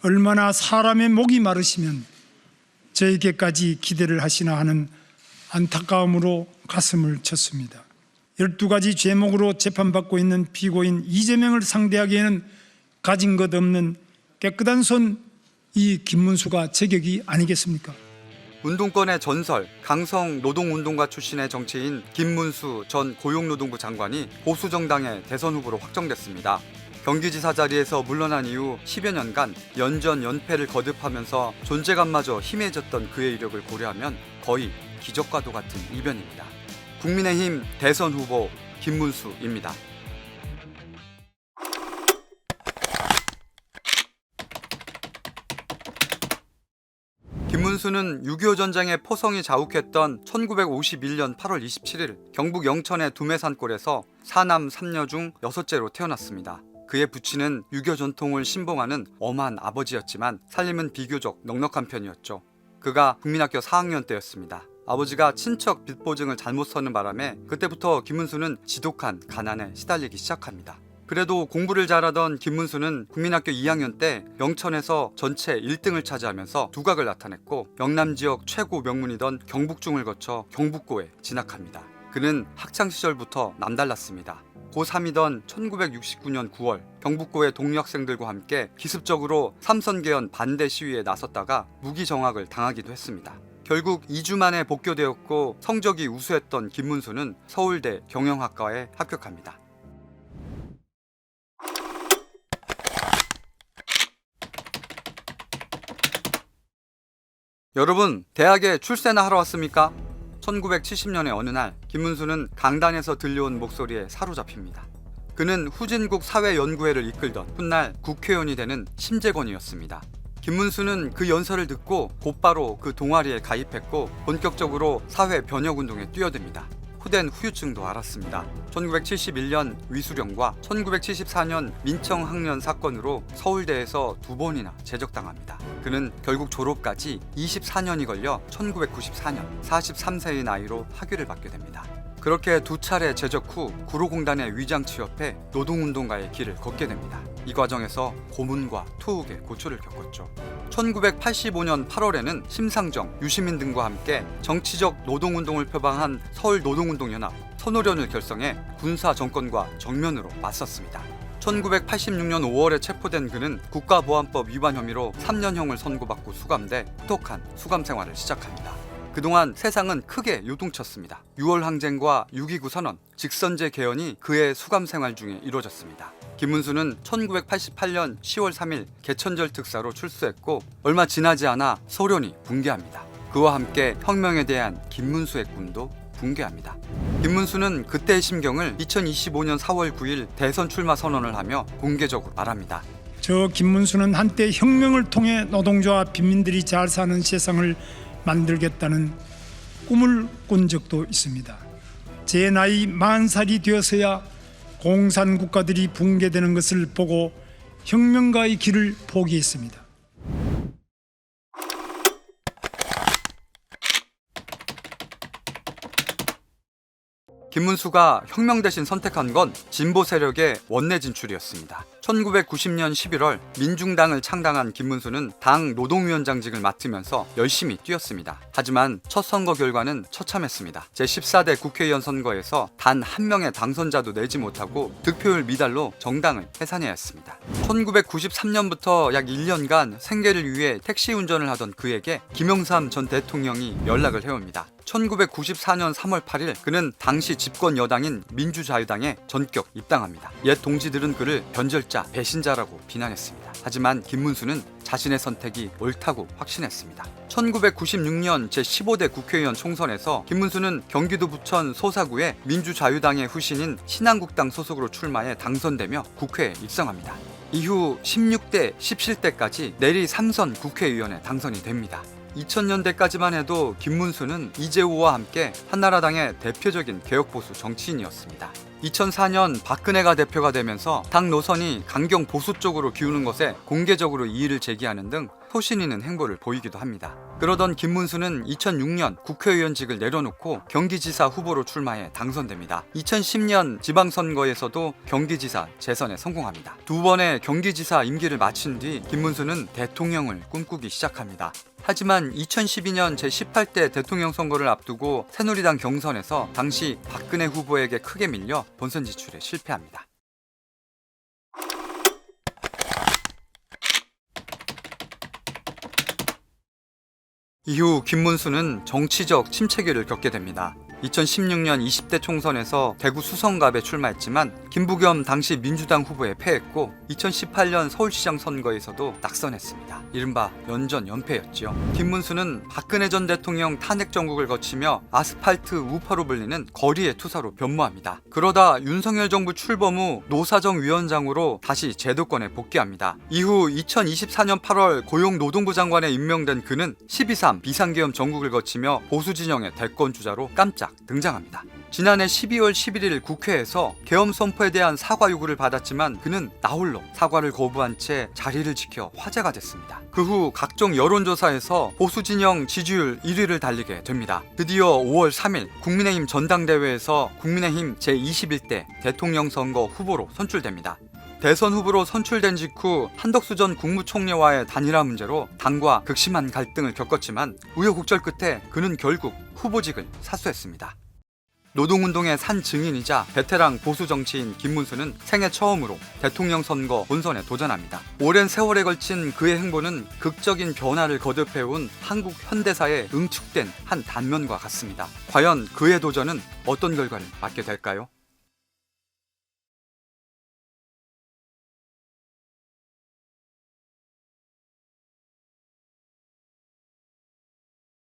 얼마나 사람의 목이 마르시면 저에게까지 기대를 하시나 하는 안타까움으로 가슴을 쳤습니다. 12가지 죄목으로 재판받고 있는 피고인 이재명을 상대하기에는 가진 것 없는 깨끗한 손 이 김문수가 제격이 아니겠습니까? 운동권의 전설, 강성 노동운동가 출신의 정치인 김문수 전 고용노동부 장관이 보수정당의 대선 후보로 확정됐습니다. 경기지사 자리에서 물러난 이후 10여 년간 연전 연패를 거듭하면서 존재감마저 희미해졌던 그의 이력을 고려하면 거의 기적과도 같은 이변입니다. 국민의힘 대선 후보 김문수입니다. 김문수는 6.25 전쟁의 포성이 자욱했던 1951년 8월 27일 경북 영천의 두매산골에서 4남 3녀 중 6째로 태어났습니다. 그의 부친은 6.25 전통을 신봉하는 엄한 아버지였지만 살림은 비교적 넉넉한 편이었죠. 그가 국민학교 4학년 때였습니다. 아버지가 친척 빚 보증을 잘못 서는 바람에 그때부터 김문수는 지독한 가난에 시달리기 시작합니다. 그래도 공부를 잘하던 김문수는 국민학교 2학년 때 영천에서 전체 1등을 차지하면서 두각을 나타냈고 영남 지역 최고 명문이던 경북중을 거쳐 경북고에 진학합니다. 그는 학창시절부터 남달랐습니다. 고3이던 1969년 9월 경북고의 동료 학생들과 함께 기습적으로 삼선개헌 반대 시위에 나섰다가 무기정학을 당하기도 했습니다. 결국 2주 만에 복교되었고 성적이 우수했던 김문수는 서울대 경영학과에 합격합니다. 여러분, 대학에 출세나 하러 왔습니까? 1970년의 어느 날 김문수는 강단에서 들려온 목소리에 사로잡힙니다. 그는 후진국 사회연구회를 이끌던 훗날 국회의원이 되는 심재권이었습니다. 김문수는 그 연설을 듣고 곧바로 그 동아리에 가입했고 본격적으로 사회 변혁운동에 뛰어듭니다. 후대는 후유증도 알았습니다. 1971년 위수령과 1974년 민청학년 사건으로 서울대에서 2번이나 제적당합니다. 그는 결국 졸업까지 24년이 걸려 1994년 43세의 나이로 학위를 받게 됩니다. 그렇게 2차례 제적 후 구로공단의 위장 취업해 노동운동가의 길을 걷게 됩니다. 이 과정에서 고문과 투옥의 고초를 겪었죠. 1985년 8월에는 심상정, 유시민 등과 함께 정치적 노동운동을 표방한 서울노동운동연합 선노련을 결성해 군사 정권과 정면으로 맞섰습니다. 1986년 5월에 체포된 그는 국가보안법 위반 혐의로 3년형을 선고받고 수감돼 혹독한 수감 생활을 시작합니다. 그동안 세상은 크게 요동쳤습니다. 6월 항쟁과 6.29 선언, 직선제 개헌이 그의 수감 생활 중에 이루어졌습니다. 김문수는 1988년 10월 3일 개천절 특사로 출소했고 얼마 지나지 않아 소련이 붕괴합니다. 그와 함께 혁명에 대한 김문수의 꿈도 붕괴합니다. 김문수는 그때의 심경을 2025년 4월 9일 대선 출마 선언을 하며 공개적으로 말합니다. 저 김문수는 한때 혁명을 통해 노동자와 빈민들이 잘 사는 세상을 만들겠다는 꿈을 꾼 적도 있습니다. 제 나이 40살이 되어서야 공산국가들이 붕괴되는 것을 보고 혁명가의 길을 포기했습니다. 김문수가 혁명 대신 선택한 건 진보 세력의 원내 진출이었습니다. 1990년 11월 민중당을 창당한 김문수는 당 노동위원장직을 맡으면서 열심히 뛰었습니다. 하지만 첫 선거 결과는 처참했습니다. 제14대 국회의원 선거에서 단 한 명의 당선자도 내지 못하고 득표율 미달로 정당을 해산해야 했습니다. 1993년부터 약 1년간 생계를 위해 택시 운전을 하던 그에게 김영삼 전 대통령이 연락을 해옵니다. 1994년 3월 8일 그는 당시 집권 여당인 민주자유당에 전격 입당합니다. 옛 동지들은 그를 변절자, 배신자라고 비난했습니다. 하지만 김문수는 자신의 선택이 옳다고 확신했습니다. 1996년 제15대 국회의원 총선에서 김문수는 경기도 부천 소사구에 민주자유당의 후신인 신한국당 소속으로 출마해 당선되며 국회에 입성합니다. 이후 16대, 17대까지 내리 3선 국회의원에 당선이 됩니다. 2000년대까지만 해도 김문수는 이재호와 함께 한나라당의 대표적인 개혁보수 정치인이었습니다. 2004년 박근혜가 대표가 되면서 당 노선이 강경 보수 쪽으로 기우는 것에 공개적으로 이의를 제기하는 등 소신 있는 행보를 보이기도 합니다. 그러던 김문수는 2006년 국회의원직을 내려놓고 경기지사 후보로 출마해 당선됩니다. 2010년 지방선거에서도 경기지사 재선에 성공합니다. 두 번의 경기지사 임기를 마친 뒤 김문수는 대통령을 꿈꾸기 시작합니다. 하지만 2012년 제18대 대통령 선거를 앞두고 새누리당 경선에서 당시 박근혜 후보에게 크게 밀려 본선 진출에 실패합니다. 이후 김문수는 정치적 침체기를 겪게 됩니다. 2016년 20대 총선에서 대구 수성갑에 출마했지만 김부겸 당시 민주당 후보에 패했고 2018년 서울시장 선거에서도 낙선했습니다. 이른바 연전 연패였지요. 김문수는 박근혜 전 대통령 탄핵 정국을 거치며 아스팔트 우파로 불리는 거리의 투사로 변모합니다. 그러다 윤석열 정부 출범 후 노사정위원장으로 다시 제도권에 복귀합니다. 이후 2024년 8월 고용노동부 장관에 임명된 그는 12.3 비상계엄 정국을 거치며 보수 진영의 대권 주자로 깜짝 등장합니다. 지난해 12월 11일 국회에서 계엄 선포에 대한 사과 요구를 받았지만 그는 나홀로 사과를 거부한 채 자리를 지켜 화제가 됐습니다. 그 후 각종 여론조사에서 보수 진영 지지율 1위를 달리게 됩니다. 드디어 5월 3일 국민의힘 전당대회에서 국민의힘 제21대 대통령 선거 후보로 선출됩니다. 대선 후보로 선출된 직후 한덕수 전 국무총리와의 단일화 문제로 당과 극심한 갈등을 겪었지만 우여곡절 끝에 그는 결국 후보직을 사수했습니다. 노동운동의 산 증인이자 베테랑 보수 정치인 김문수는 생애 처음으로 대통령 선거 본선에 도전합니다. 오랜 세월에 걸친 그의 행보는 극적인 변화를 거듭해온 한국 현대사에 응축된 한 단면과 같습니다. 과연 그의 도전은 어떤 결과를 맞게 될까요?